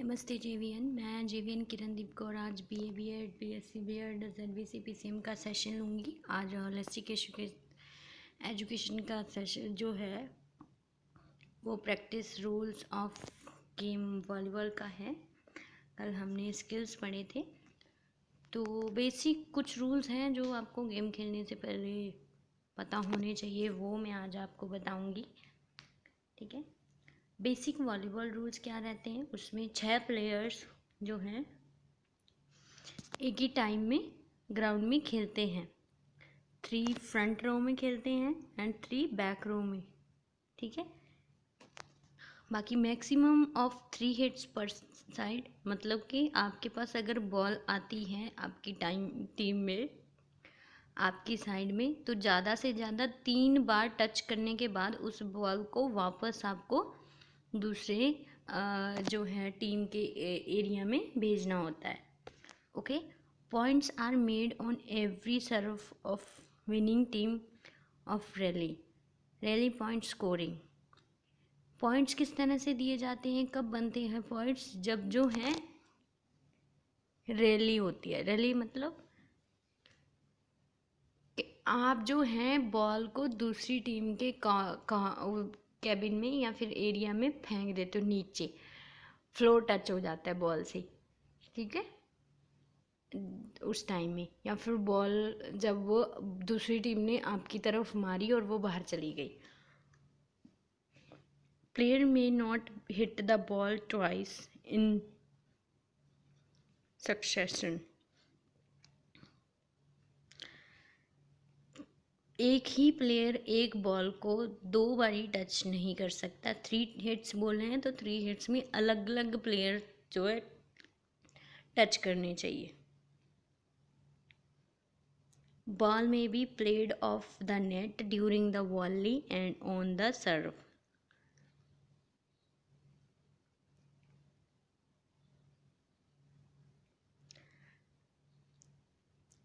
नमस्ते जेवीएन। मैं जेवीएन किरणदीप कौर आज BA BEd BSc BEd ZVC PCM का सेशन लूँगी। आज होलिस्टिक एजुकेशन का सेशन जो है वो practice rules of game volleyball का है। कल हमने स्किल्स पढ़े थे, तो बेसिक कुछ रूल्स हैं जो आपको गेम खेलने से पहले पता होने चाहिए, वो मैं आज आपको बताऊँगी। ठीक है, बेसिक वॉलीबॉल रूल्स क्या रहते हैं, उसमें 6 प्लेयर्स जो हैं एक ही टाइम में ग्राउंड में खेलते हैं। 3 फ्रंट रो में खेलते हैं एंड 3 बैक रो में। ठीक है, बाकी मैक्सिमम ऑफ 3 हिट्स पर साइड, मतलब कि आपके पास अगर बॉल आती है आपकी टीम में आपकी साइड में, तो ज़्यादा से ज़्यादा 3 बार टच करने के बाद उस बॉल को वापस आपको दूसरे जो है टीम के एरिया में भेजना होता है। Okay, points are made on every serve of winning team of rally point scoring. Points किस तरह से दिए जाते हैं, कब बनते हैं पॉइंट्स, जब जो है रैली होती है। रैली मतलब कि आप जो हैं बॉल को दूसरी टीम के कैबिन में या फिर एरिया में फेंक देते हो, नीचे फ्लोर टच हो जाता है बॉल से। ठीक है, उस टाइम में, या फिर बॉल जब वो दूसरी टीम ने आपकी तरफ मारी और वो बाहर चली गई। Player may not hit the ball twice in succession. एक ही प्लेयर एक बॉल को 2 बारी टच नहीं कर सकता। 3 हिट्स बोल रहे हैं तो 3 हिट्स में अलग अलग प्लेयर जो है टच करने चाहिए। Ball may be played off the net during the volley and on the serve.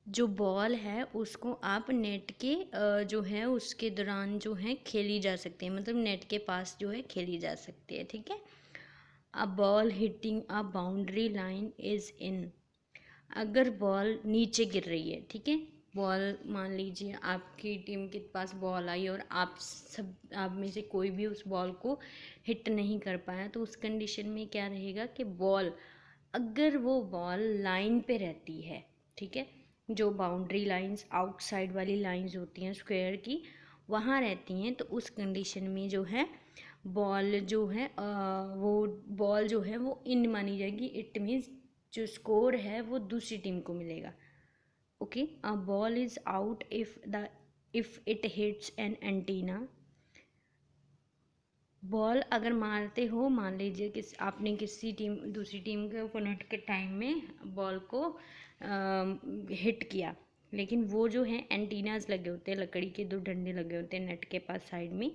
जो बॉल है उसको आप नेट के जो है उसके दौरान जो है खेली जा सकती है, मतलब नेट के पास जो है खेली जा सकती है। ठीक है, a ball hitting a boundary line is in. अगर बॉल नीचे गिर रही है, ठीक है, बॉल मान लीजिए आपकी टीम के पास बॉल आई और आप में से कोई भी उस बॉल को हिट नहीं कर पाया, तो उस कंडीशन में क्या रहेगा कि बॉल, अगर वो बॉल लाइन पे रहती है, ठीक है, जो बाउंड्री लाइंस आउटसाइड वाली लाइंस होती हैं स्क्वायर की, वहाँ रहती हैं, तो उस कंडीशन में जो है बॉल जो है वो बॉल जो है वो इन मानी जाएगी। इट मीन्स जो स्कोर है वो दूसरी टीम को मिलेगा। Okay, a ball is out if it hits an antenna. Ball अगर मारते हो, मान लीजिए कि आपने दूसरी टीम के ओपोनेंट के टाइम में बॉल को हिट किया, लेकिन वो जो है एंटीनाज लगे होते हैं, लकड़ी के 2 डंडे लगे होते हैं नेट के पास साइड में,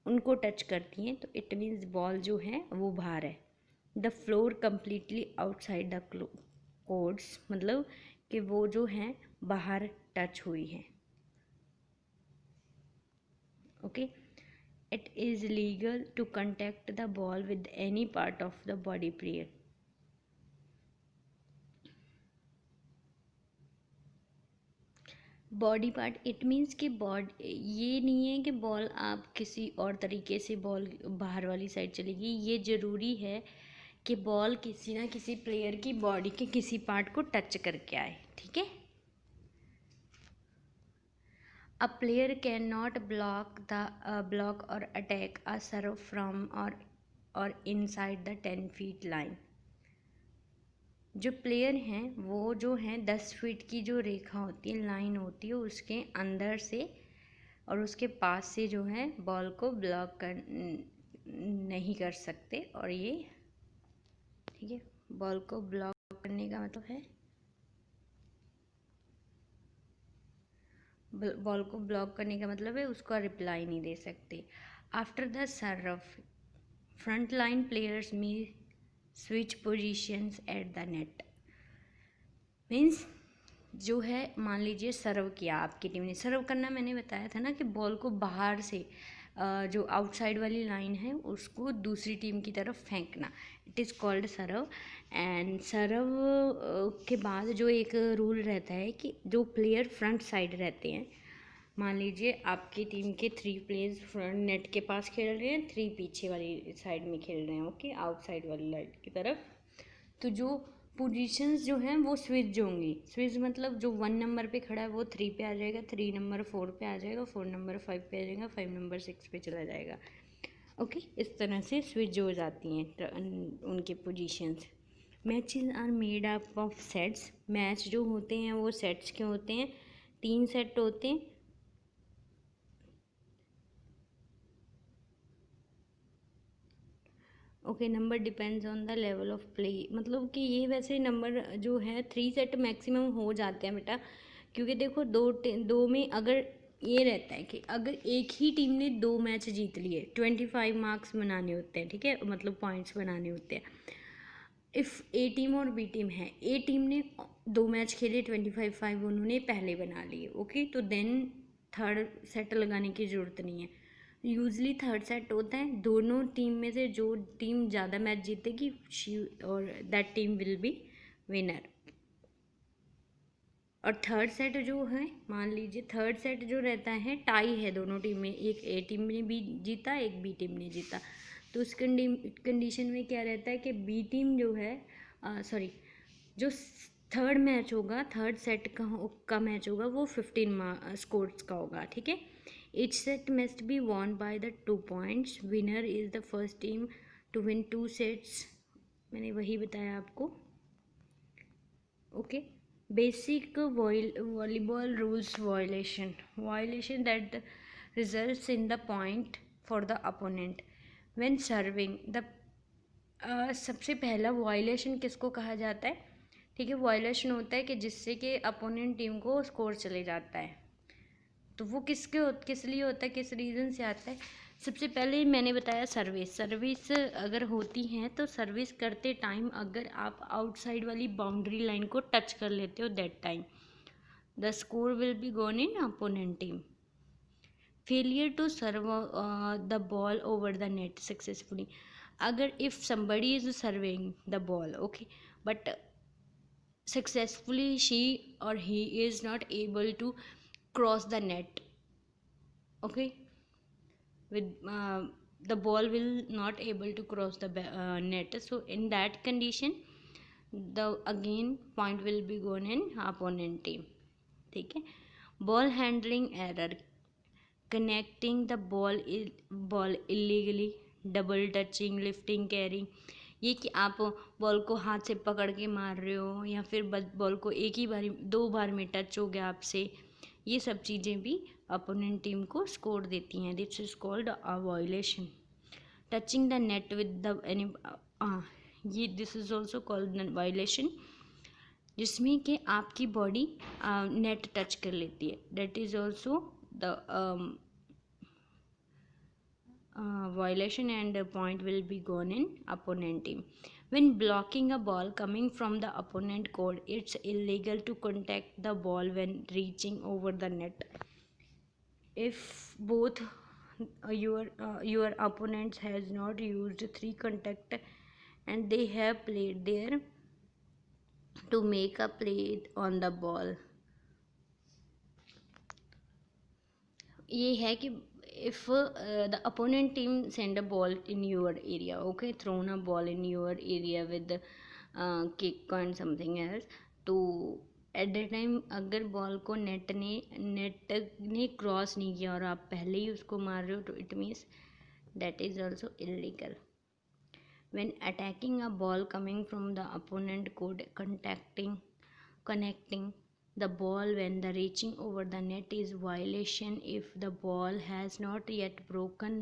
उनको टच करती हैं, तो इट मीन्स बॉल जो है वो बाहर है। The floor completely outside the courts, मतलब कि वो जो है बाहर टच हुई है। Okay, it is legal to contact the ball with any part of the body player. Body part, it means कि ये नहीं है कि बॉल आप किसी और तरीके से बॉल बाहर वाली साइड चलेगी। ये ज़रूरी है कि बॉल किसी ना किसी प्लेयर की बॉडी के किसी पार्ट को टच करके आए। ठीक है, a player can not block और अटैक अ सर्व फ्रॉम और इनसाइड द 10 फीट लाइन। जो प्लेयर हैं वो जो हैं 10 फीट की जो रेखा होती है, लाइन होती है, उसके अंदर से और उसके पास से जो है बॉल को ब्लॉक नहीं कर सकते। और ये ठीक है, बॉल को ब्लॉक करने का मतलब है बॉल को ब्लॉक करने का मतलब है उसका रिप्लाई नहीं दे सकते। After the serve, front line players may switch positions at the net. Means जो है, मान लीजिए सर्व किया, आपकी टीम ने सर्व करना, मैंने बताया था ना कि बॉल को बाहर से जो आउटसाइड वाली लाइन है उसको दूसरी टीम की तरफ फेंकना, इट इज़ कॉल्ड सरव। एंड सरव के बाद जो एक रूल रहता है कि जो प्लेयर फ्रंट साइड रहते हैं, मान लीजिए आपकी टीम के 3 प्लेयर्स फ्रंट नेट के पास खेल रहे हैं, 3 पीछे वाली साइड में खेल रहे हैं, ओके, आउटसाइड वाली लाइन की तरफ। तो जो पोजीशंस जो हैं वो स्विच होंगी। स्विच मतलब जो 1 नंबर पे खड़ा है वो 3 पे आ जाएगा, 3 नंबर 4 पे आ जाएगा, 4 नंबर 5 पे आ जाएगा, 5 नंबर 6 पे चला जाएगा, ओके। इस तरह से स्विच हो जाती हैं उनके positions. Matches are made up of sets, match जो होते हैं वो सेट्स के होते हैं, 3 सेट होते हैं। Okay, number depends on the level of play, मतलब कि ये वैसे नंबर जो है 3 सेट मैक्सिमम हो जाते हैं बेटा, क्योंकि देखो दो में अगर ये रहता है कि अगर एक ही टीम ने 2 मैच जीत लिए, 25 मार्क्स बनाने होते हैं, ठीक है, मतलब पॉइंट्स बनाने होते हैं। इफ़ ए टीम और बी टीम है, ए टीम ने 2 मैच खेले, 25 उन्होंने पहले बना लिए, ओके, तो देन थर्ड सेट लगाने की ज़रूरत नहीं है। यूजली थर्ड सेट होता है, दोनों टीम में से जो टीम ज़्यादा मैच जीतेगी शी और that team will be winner. और थर्ड सेट जो है, मान लीजिए थर्ड सेट जो रहता है टाई है दोनों टीम में, एक ए टीम ने भी जीता, एक बी टीम ने जीता, तो उस कंडीशन में क्या रहता है कि बी टीम जो है सॉरी, जो थर्ड मैच होगा, थर्ड सेट का मैच होगा वो 15 स्कोर्स का होगा, ठीक है। Each set must be won by the 2 points. Winner is the first team to win 2 sets. मैंने वही बताया आपको, okay. Basic volleyball rules violation that results in the point for the opponent when serving the सबसे पहला violation किसको कहा जाता है, ठीक है, वायलेशन होता है कि जिससे कि अपोनेंट टीम को स्कोर चले जाता है, तो वो किस लिए होता है, किस रीज़न से आता है। सबसे पहले मैंने बताया सर्विस अगर होती हैं तो सर्विस करते टाइम अगर आप आउटसाइड वाली बाउंड्री लाइन को टच कर लेते हो, that time the score will be gone in opponent team. Failure to serve the ball over the net successfully, अगर if somebody is serving the ball, okay, but successfully she or he is not able to cross the net, okay, with the ball will not able to cross the net, so in that condition the again point will be gone in opponent team, ठीक है। ball handling error, connecting the ball illegally, double touching, lifting, carrying, ये कि आप ball को हाथ से पकड़ के मार रहे हो या फिर बॉल को एक ही बार 2 बार में टच हो गया आपसे, ये सब चीज़ें भी अपोनेंट टीम को स्कोर देती हैं, this is called a violation. Touching the net with the any, ये this is also called violation, जिसमें कि आपकी बॉडी नेट टच कर लेती है, that is also the violation, and a point will be gone in opponent team. When blocking a ball coming from the opponent court, it's illegal to contact the ball when reaching over the net. If both your opponents has not used 3 contact and they have played there to make a play on the ball, ये है कि if the opponent team send a ball in your area, okay, thrown a ball in your area with kick and something else, तो at the time अगर ball को net ने cross नहीं किया और आप पहले ही उसको मार रहे हो, तो it means that is also illegal. when attacking a ball coming from the opponent court, connecting the ball when the reaching over the net is violation if the ball has not yet broken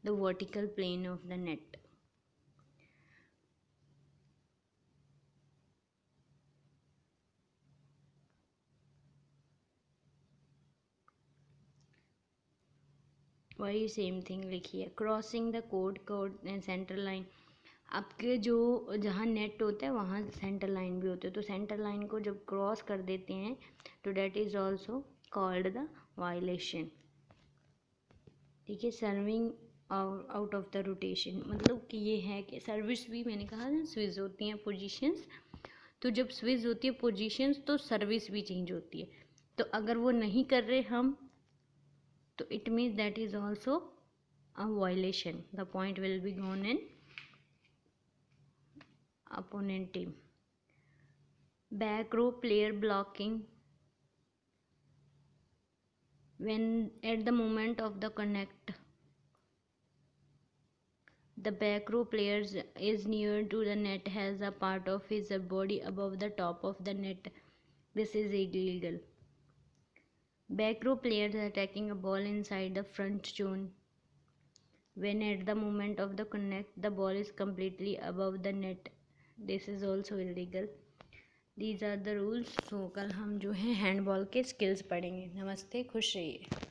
the vertical plane of the net. वही same thing लिखिए। Crossing the court centre line, आपके जो जहाँ net होता है वहाँ centre line भी होती है, तो सेंटर लाइन को जब क्रॉस कर देते हैं तो that is also called the violation. ठीक है। Serving out of the rotation, मतलब कि ये है कि सर्विस भी मैंने कहा ना स्विच होती हैं पोजीशंस, तो जब स्विच होती है पोजीशंस तो सर्विस भी चेंज होती है। तो अगर वो नहीं कर रहे हम, तो it means that is also a violation. The point will be gone in opponent team. Back row player blocking when at the moment of the connect, the back row player is near to the net, has a part of his body above the top of the net. This is illegal. Back row players attacking a ball inside the front zone when at the moment of the connect the ball is completely above the net. This is also illegal. These are the rules. So कल हम जो है handball के skills पढ़ेंगे। नमस्ते, खुश रहिए।